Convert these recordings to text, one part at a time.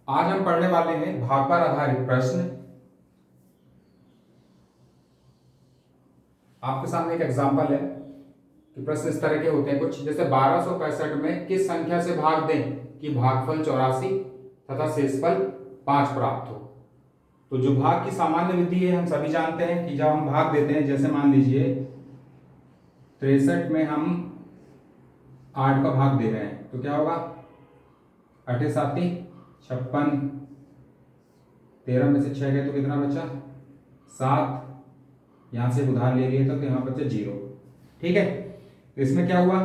आज हम पढ़ने वाले हैं भाग पर आधारित प्रश्न। आपके सामने एक एग्जांपल है कि प्रश्न इस तरह के होते हैं कुछ, जैसे 1265 में किस संख्या से भाग दें कि भागफल 84 तथा शेषफल 5 प्राप्त हो। तो जो भाग की सामान्य विधि है हम सभी जानते हैं कि जब हम भाग देते हैं, जैसे मान लीजिए 63 में हम 8 का भाग दे रहे हैं तो क्या होगा, 8 7 56, 13 में से 6 गए तो कितना बचा 7, यहां से उधार ले लिए तो यहाँ बचे 0। ठीक है, तो इसमें क्या हुआ,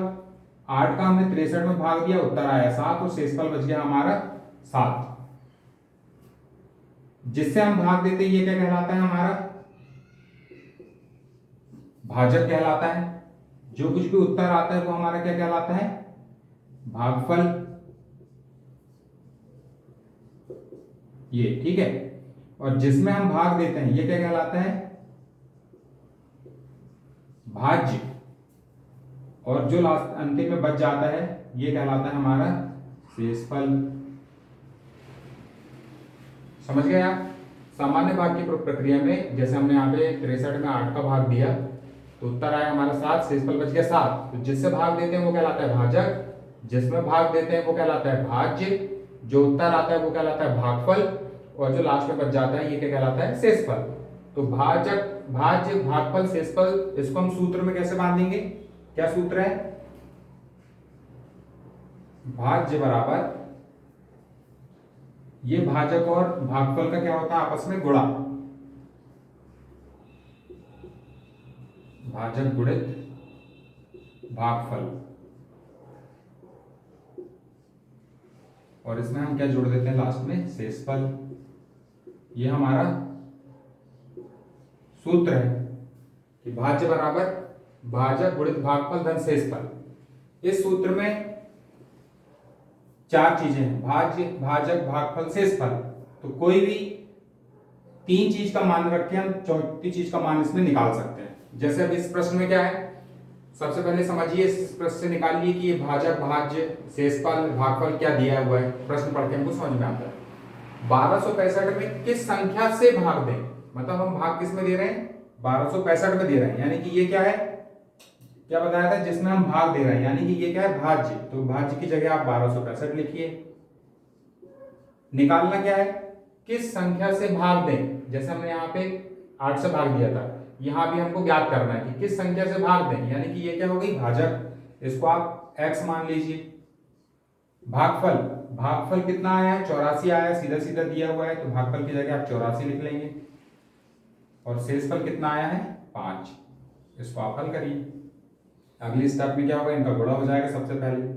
8 का हमने 63 में भाग दिया, उत्तर आया 7 और शेषफल बच गया हमारा 7। जिससे हम भाग देते ये क्या कहलाता है, हमारा भाजक कहलाता है। जो कुछ भी उत्तर आता है वो हमारा क्या कहलाता है, भागफल। ये ठीक है, और जिसमें हम भाग देते हैं ये क्या कहलाता है, भाज्य। और जो लास्ट अंतिम में बच जाता है ये कहलाता है हमारा शेषफल। समझ गए आप। सामान्य भाग की प्रक्रिया में जैसे हमने यहाँ पे 63 में 8 का भाग दिया तो उत्तर आया हमारा 7, शेषफल बच गया 7। तो जिससे भाग देते हैं वो कहलाता है भाजक, जिसमें भाग देते हैं वो कहलाता है भाज्य, जो उत्तर आता है वो कहलाता है भागफल, और जो लास्ट में बच जाता है ये क्या कहलाता है, शेषफल। तो भाजक, भाज्य, भागफल, शेषफल, इसको हम सूत्र में कैसे बांधेंगे, क्या सूत्र है, भाज्य बराबर, ये भाजक और भागफल का क्या होता है आपस में गुणा, भाजक गुणित भागफल। और इसमें हम क्या जोड़ देते हैं लास्ट में, शेषफल। ये हमारा सूत्र है कि भाज्य बराबर भाजक गुणित भागफल धन शेषफल। इस सूत्र में 4 चीजें हैं, भाज्य, भाजक, भागफल, शेषफल। तो कोई भी 3 चीज का मान रख के हम चौथी चीज का मान इसमें निकाल सकते हैं। जैसे अब इस प्रश्न में क्या है, सबसे पहले समझिए, इस प्रश्न से निकालिए कि ये भाजक, भाज्य, शेषफल, भागफल क्या दिया हुआ है। प्रश्न पढ़ के हमको समझ में आता है। 1265 में किस संख्या से भाग दें, मतलब हम भाग किस में दे रहे हैं, 1265 में दे रहे हैं, यानी कि ये क्या है, क्या बताया था, जिसमें हम भाग दे रहे हैं, यानी कि ये क्या है, भाज्य। तो भाज्य की जगह आप 1265 लिखिए। निकालना क्या है, किस संख्या से भाग दें। जैसे हमने यहाँ पे 8 से भाग दिया था, यहां भी हमको ज्ञात करना है कि किस संख्या से भाग दें, यानी कि ये क्या हो गई, भाजक, इसको आप x मान लीजिए। भागफल, भागफल कितना आया है, 84 आया है, सीधा सीधा दिया हुआ है, तो भागफल की जगह आप 84 लिख लेंगे। और शेषफल कितना आया है, 5। इसको आप हल करिए। अगली स्टेप में क्या होगा, इनका गुणा हो जाएगा सबसे पहले।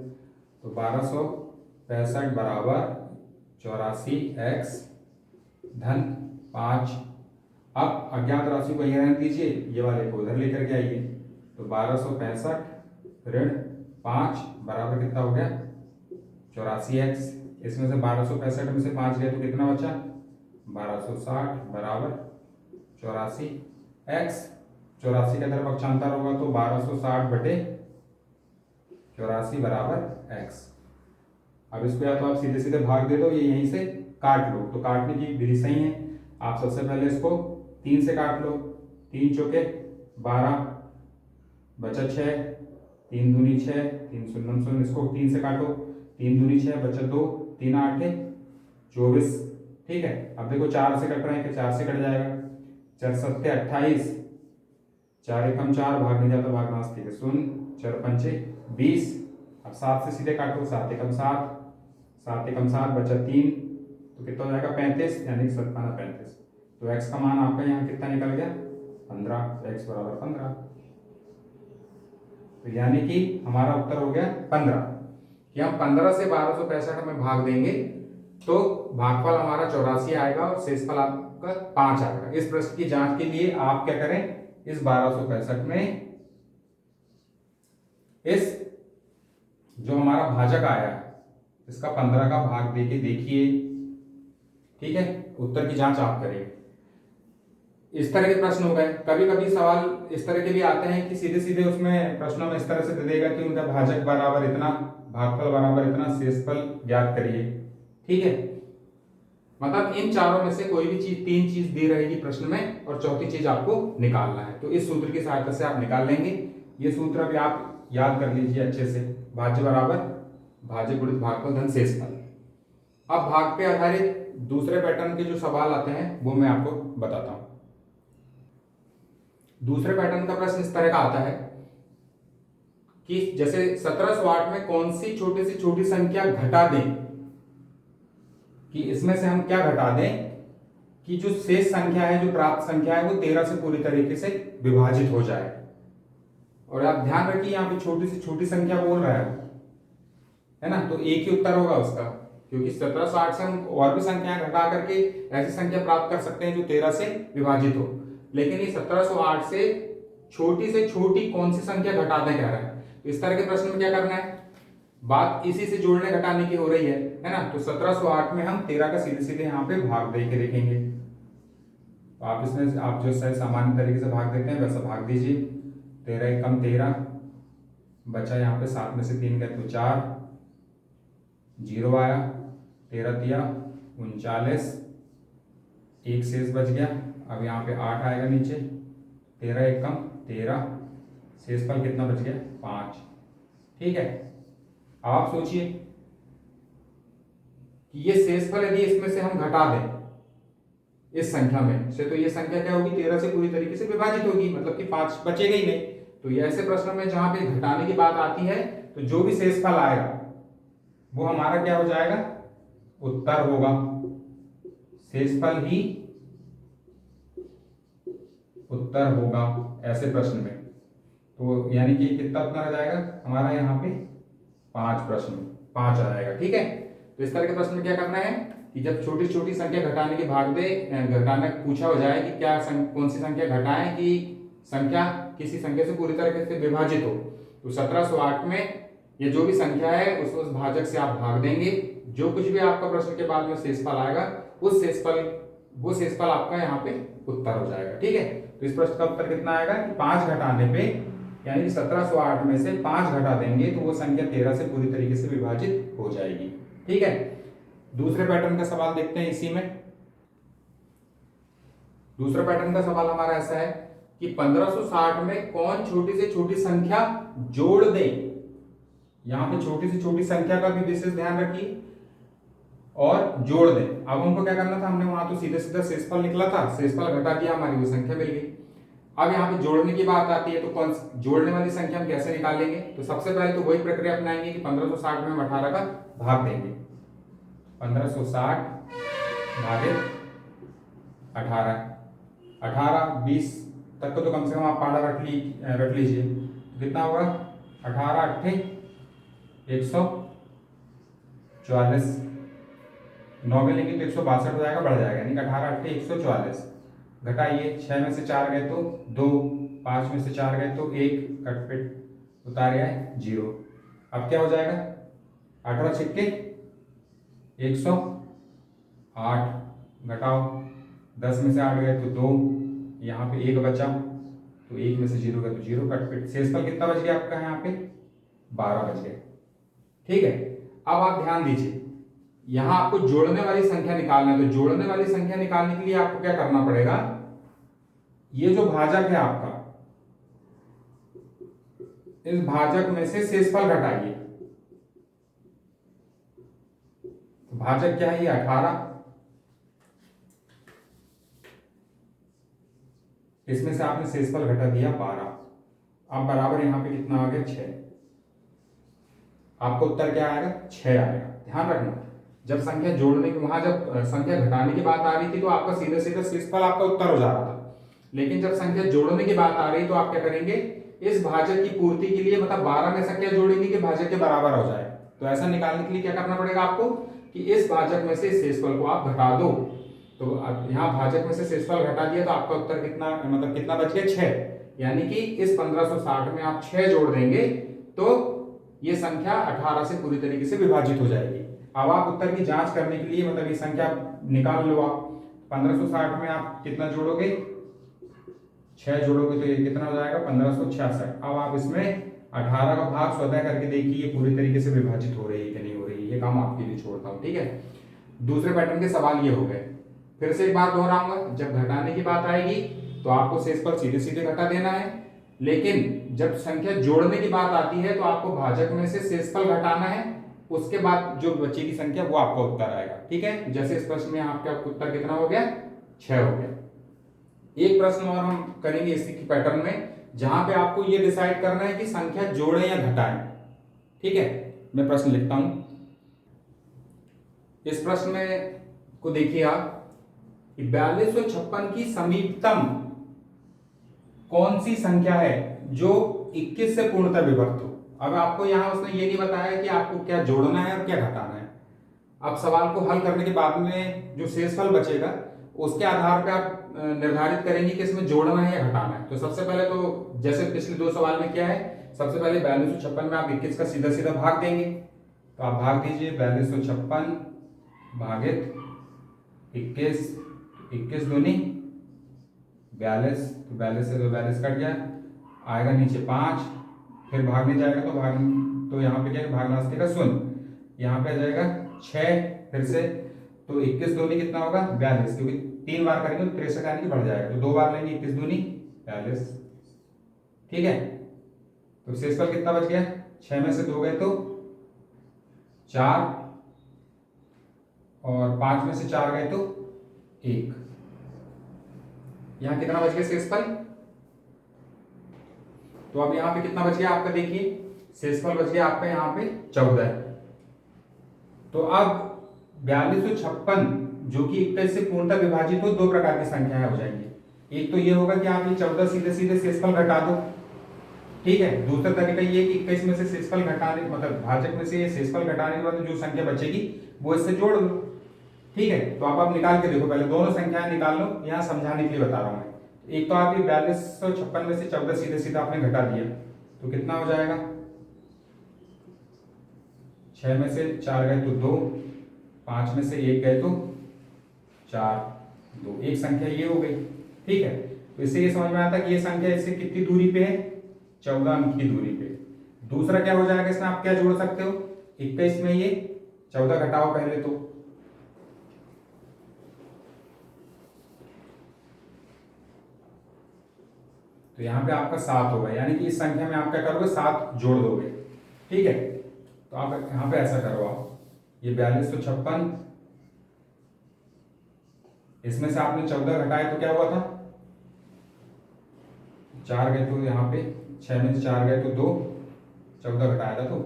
तो 1265 बराबर 84x धन 5। अब अज्ञात राशि को यहां रख दीजिए, ये वाले को उधर लेकर के आइए। तो 1265 ऋण 5 बराबर कितना हो गया, 84x। इसमें से 1265 में से 5 गए तो कितना बचा, 1260 बराबर 84x। 84 के तरफ पक्षांतर होगा तो 1260 बटे 84 बराबर x। अब इसको या तो आप सीधे सीधे भाग दे दो, ये यहीं से काट लो, तो काटने की विधि सही है। आप सबसे पहले इसको 3 से काट लो, 3 चौके 12 बचा 6, 3 दूनी 6, 3 शून्य शून्य, इसको 3 से काटो, 3 दूनी 6 बचा 2, 3 8 24। ठीक है, अब देखो 4 से कट रहे हैं कि 4 से कट जाएगा, 4 7 28, 4 एकम 4, भाग नहीं जाता, भाग नास्तिक है, 0 4 पंचे 20। अब 7 से सीधे काटो, 7 एकम 7, 7 एकम 7 बचा 3, तो कितना हो जाएगा 35, यानी 7 पाना 35। तो x का मान आपका यहाँ कितना निकल गया, 15, x बराबर 15। तो यानी कि हमारा उत्तर हो गया 15, कि हम 15 से 1265 में भाग देंगे तो भागफल हमारा 84 आएगा और शेषफल आपका 5 आएगा। इस प्रश्न की जांच के लिए आप क्या करें, इस 1265 में इस जो हमारा भाजक आया है इसका 15 का भाग देके देखिए। ठीक है, उत्तर की जांच आप करें। इस तरह के प्रश्न हो गए। कभी कभी सवाल इस तरह के भी आते हैं कि सीधे सीधे उसमें प्रश्नों में इस तरह से दे देगा कि उनका भाजक बराबर इतना, भागफल बराबर इतना, शेषफल ज्ञात करिए। ठीक है, मतलब इन चारों में से कोई भी चीज, तीन चीज दी रहेगी प्रश्न में और चौथी चीज आपको निकालना है। तो इस सूत्र की सहायता से आप निकाल लेंगे। ये सूत्र अभी आप याद कर लीजिए अच्छे से, भाज्य बराबर भाज्य गुणित भागफल धन शेषफल। अब भाग पे आधारित दूसरे पैटर्न के जो सवाल आते हैं वो मैं आपको बताता हूं। दूसरे पैटर्न का प्रश्न इस तरह का आता है कि जैसे 1708 में कौन सी छोटी से छोटी संख्या घटा दें, कि इसमें से हम क्या घटा दें कि जो शेष संख्या है, जो प्राप्त संख्या है, वो 13 से पूरी तरीके से विभाजित हो जाए। और आप ध्यान रखिए यहाँ पे छोटी से छोटी संख्या बोल रहा है ना, तो एक ही उत्तर होगा उसका, क्योंकि 1760 से हम और भी संख्याएं घटा करके ऐसी संख्या प्राप्त कर सकते हैं जो 13 से विभाजित हो, लेकिन ये 1708 से छोटी कौन सी संख्या घटा दें कह रहा है। तो इस तरह के प्रश्न में क्या करना है, बात इसी से जोड़ने घटाने की हो रही है ना। तो 1708 में हम 13 का सीधे सीधे यहाँ पे भाग दे के देखेंगे। तो आप इसमें आप जो सामान्य तरीके से भाग देते हैं वैसा भाग दीजिए। 13 एकम 13, बचा यहाँ पे 7 में से 3 गए तो 4, 0 आया, 13 तिया 39, एक शेष बच गया। अब यहाँ पे 8 आएगा नीचे, 13 एकम 13, शेषफल कितना बच गया 5। ठीक है, आप सोचिए कि ये शेषफल यदि इसमें से हम घटा दें इस संख्या में से, तो ये संख्या क्या होगी, 13 से पूरी तरीके से विभाजित होगी, मतलब कि 5 बचेगा ही नहीं। तो ये ऐसे प्रश्नों में जहां पे घटाने की बात आती है तो जो भी शेषफल आएगा वो हमारा क्या हो जाएगा, उत्तर होगा। शेषफल ही उत्तर होगा ऐसे प्रश्न में। तो यानी कि कितना उत्तर आ जाएगा हमारा, यहाँ पे 5 प्रश्न 5 आ जाएगा। ठीक है, तो इस तरह के प्रश्न में क्या करना है कि जब छोटी छोटी संख्या घटाने की भाग दे घटाना पूछा हो जाए कि क्या कौन सी संख्या घटाएं कि संख्या किसी संख्या से पूरी तरीके से विभाजित हो, तो 1708 में ये जो भी संख्या है उस भाजक से आप भाग देंगे। जो कुछ भी आपका प्रश्न के बाद में शेषफल आएगा वो शेषफल आपका यहाँ पे उत्तर हो जाएगा। ठीक है, तो इस प्रश्न का उत्तर कितना आएगा कि 5 घटाने पे, यानी कि 1708 में से 5 घटा देंगे तो वो संख्या 13 से पूरी तरीके से विभाजित हो जाएगी। ठीक है, दूसरे पैटर्न का सवाल देखते हैं इसी में। दूसरा पैटर्न का सवाल हमारा ऐसा है कि 1560 में कौन छोटी से छोटी संख्या जोड़ दे। यहां पे छोटी से छोटी संख्या का भी विशेष ध्यान रखिए और जोड़ दे। अब हमको क्या करना था, हमने वहां तो सीधे सीधा शेषफल निकला था, शेषफल घटा दिया, हमारी वो संख्या मिल गई। अब यहाँ पे जोड़ने की बात आती है तो कौन जोड़ने वाली संख्या हम कैसे निकालेंगे, तो सबसे पहले तो वही प्रक्रिया अपनाएंगे कि 1560 में हम 18 का भाग देंगे। 1560 भागे 18, 18 20 तक को तो कम से कम आप पाड़ा रख लीजिए। कितना होगा, 18 अट्ठे 144, 9 में लेंगे तो 162 हो जाएगा, बढ़ जाएगा, यानी कि 18 अट्ठे 144। घटाइए, 6 में से 4 गए तो 2, 5 में से 4 गए तो 1, कटपिट उतार आए 0। अब क्या हो जाएगा, 18 छिक्के 108, घटाओ, 10 में से 8 गए तो 2, यहाँ पे 1 बचा तो 1 में से 0 गए तो 0, कटपिट। शेषफल कितना बच गया आपका, यहाँ पे 12 बच गए। ठीक है, अब आप ध्यान दीजिए, यहां आपको जोड़ने वाली संख्या निकालना है। तो जोड़ने वाली संख्या निकालने के लिए आपको क्या करना पड़ेगा, ये जो भाजक है आपका, इस भाजक में से शेषफल घटाइए। तो भाजक क्या है, ये 18, इसमें से आपने शेषफल घटा दिया 12। अब बराबर यहां पे कितना आ गया, 6। आपको उत्तर क्या आएगा, 6 आएगा। ध्यान रखना, जब संख्या जोड़ने की, वहां जब संख्या घटाने की बात आ रही थी तो आपका सीधे सीधे शेषफल आपका उत्तर हो जा रहा था, लेकिन जब संख्या जोड़ने की बात आ रही तो आप क्या करेंगे, इस भाजक की पूर्ति के लिए मतलब 12 में संख्या जोड़ेंगे कि भाजक के बराबर हो जाए। तो ऐसा निकालने के लिए क्या करना पड़ेगा आपको कि इस भाजक में से शेषफल को आप घटा दो। तो यहाँ भाजक में से शेषफल घटा दिया तो आपका उत्तर कितना, मतलब कितना बच गया, 6। यानी कि इस 1560 में आप 6 जोड़ देंगे तो ये संख्या 18 से पूरी तरीके से विभाजित हो जाएगी। अब आप उत्तर की जांच करने के लिए, मतलब ये संख्या निकाल लो आप, 1560 में आप कितना जोड़ोगे, 6 जोड़ोगे तो ये कितना हो जाएगा, 1566। अब आप इसमें 18 का भाग स्वतः करके देखिए पूरी तरीके से विभाजित हो रही है कि नहीं हो रही है, ये काम आपके लिए छोड़ता हूँ। ठीक है, दूसरे पैटर्न के सवाल ये हो गए। फिर से एक बार दोहराऊंगा, जब घटाने की बात आएगी तो आपको शेषफल सीधे सीधे घटा देना है, लेकिन जब संख्या जोड़ने की बात आती है तो आपको भाजक में से शेषफल घटाना है, उसके बाद जो बचेगी संख्या वो आपका उत्तर आएगा। ठीक है, जैसे इस प्रश्न में आपका उत्तर कितना हो गया, 6 हो गया। एक प्रश्न और हम करेंगे इसी की पैटर्न में, जहां पे आपको ये डिसाइड करना है कि संख्या जोड़ें या घटाएं। ठीक है, मैं प्रश्न लिखता हूं। इस प्रश्न में को देखिए आप, 4256 की समीपतम कौन सी संख्या है जो 21 से पूर्णतः विभक्त हो। अब आपको यहां उसने ये नहीं बताया कि आपको क्या जोड़ना है और क्या घटाना है। अब सवाल को हल करने के बाद में जो शेषफल बचेगा उसके आधार पर आप निर्धारित करेंगे कि इसमें जोड़ना है या घटाना है। तो सबसे पहले तो जैसे पिछले 2 सवाल में क्या है, सबसे पहले 4256 में आप 21 का सीधा सीधा भाग देंगे। तो आप भाग दीजिए 4256 भागित 21, 21 दूनी 42, तो 42 से 42 कट गया, आएगा नीचे 5, फिर भागने जाएगा तो तो यहाँ पे क्या है, भागनास्ती का शून्य, यहाँ पे आ जाएगा 6, फिर से तो 21 दूनी कितना होगा 42, क्योंकि 3 बार करेंगे तो 63 यानी कि बढ़ जाएगा, तो 2 बार लेंगे 21 दूनी 42। ठीक है, तो शेषफल कितना बच गया, 6 में से 2 गए तो 4, और 5 में से 4 गए तो 1। यहां कितना बच गया शेषफल, तो अब यहां पे कितना बच गया आपका, देखिए शेषफल बच गया आपका यहां पे 14। तो अब 4256 जो कि 21 से पूर्णतः विभाजित हो, 2 प्रकार की संख्याएं हो जाएंगी। एक तो ये होगा कि आप ये 14 सीधे सीधे शेषफल घटा दो। ठीक है, दूसरा तरीका ये है कि 21 में से शेषफल घटाने, मतलब भाजक में से शेषफल घटाने के बाद जो संख्या बचेगी वो इससे जोड़ दो। ठीक है, तो आप निकाल के देखो, पहले दोनों संख्याएं निकाल लो, यहाँ समझाने के लिए बता रहा हूं मैं। एक तो आप ये 4256 में से 14 सीधे सीधा आपने घटा दिया, तो कितना हो जाएगा, 6 में से 4 गए तो 2, 5 में से 1 गए तो 4, 2, एक संख्या ये हो गई। ठीक है, तो इससे ये समझ में आता है कि ये संख्या इससे कितनी दूरी पे है, 14 अंक की दूरी पे। दूसरा क्या हो जाएगा, इसमें आप क्या जोड़ सकते हो, 21 में ये 14 घटाओ पहले, तो यहां पे आपका 7 होगा, यानी कि इस संख्या में आप क्या करोगे, 7 जोड़ दोगे। ठीक है, तो आप यहां पे ऐसा करो, आप ये 4256, इसमें से आपने 14 घटाए तो क्या हुआ था, 4 गए तो यहाँ पे 6 में से 4 गए तो 2, 14 घटाया था तो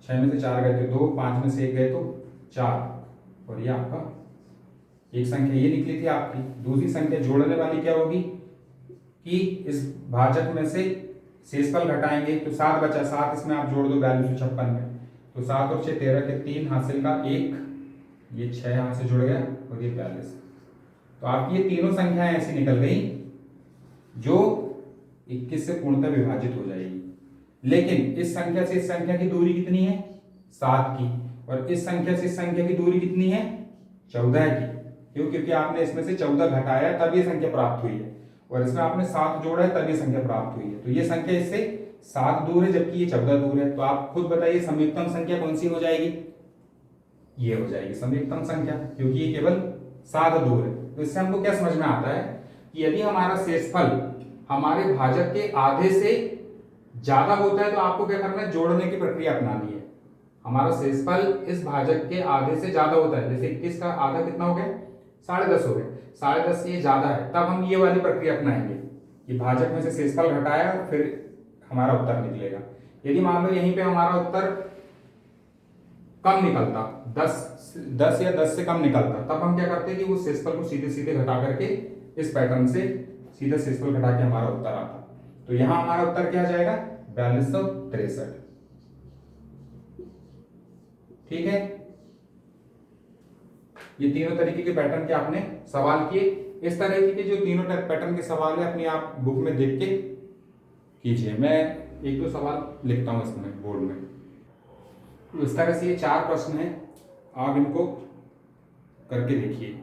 6 में से 4 गए तो 2, 5 में से 1 गए तो 4, और ये आपका एक संख्या ये निकली थी आपकी। दूसरी संख्या जोड़ने वाली क्या होगी कि इस भाजक में से शेषफल घटाएंगे तो 7 बचा, 7 इसमें आप जोड़ दो 4256 में, तो 7 और 6 13 के 3 हासिल का 1, ये 6 यहां से जुड़ गया और ये 42। तो आपकी ये तीनों संख्याएं ऐसी निकल गई जो 21 से पूर्णतः विभाजित हो जाएगी। लेकिन इस संख्या से इस संख्या की दूरी कितनी है, 7 की, और इस संख्या से इस संख्या की दूरी कितनी है, 14 की। क्यों, क्योंकि आपने इसमें से 14 घटाया तब ये संख्या प्राप्त हुई है, और इसमें आपने 7 जोड़ा है तब ये संख्या प्राप्त हुई है। तो ये संख्या इससे 7 दूर है जबकि ये 14 दूर है। तो आप खुद बताइए समीपतम संख्या कौन सी हो जाएगी, ये हो जाएगी समीपतम संख्या, क्योंकि ये केवल 7 दूर है। तो इससे हमको क्या समझ में आता है कि यदि हमारा शेषफल हमारे भाजक के आधे से ज्यादा होता है तो आपको क्या करना है, जोड़ने की प्रक्रिया अपनानी है। हमारा शेषफल इस भाजक के आधे से ज्यादा होता है, जैसे 21 का आधा कितना हो गया, 10.5 हो गया, 10.5 से ये ज्यादा है, तब हम ये वाली प्रक्रिया अपनाएंगे कि भाजक में से शेषफल घटाया और फिर हमारा उत्तर निकलेगा। यदि मान लो यहीं पे हमारा उत्तर कम निकलता, 10 या 10 से कम निकलता, तब हम क्या करते कि वो शेषफल को सीधे सीधे घटा करके इस पैटर्न से सीधा शेषफल घटा के हमारा उत्तर आता। तो यहां हमारा उत्तर क्या जाएगा, 4263। ठीक है, ये तीनों तरीके के पैटर्न के आपने सवाल किए। इस तरह के जो तीनों पैटर्न के सवाल है अपनी आप बुक में देख के कीजिए। मैं 1-2 सवाल लिखता हूं इसमें बोर्ड में। तो इस तरह से ये 4 प्रश्न हैं, आप इनको करके देखिए।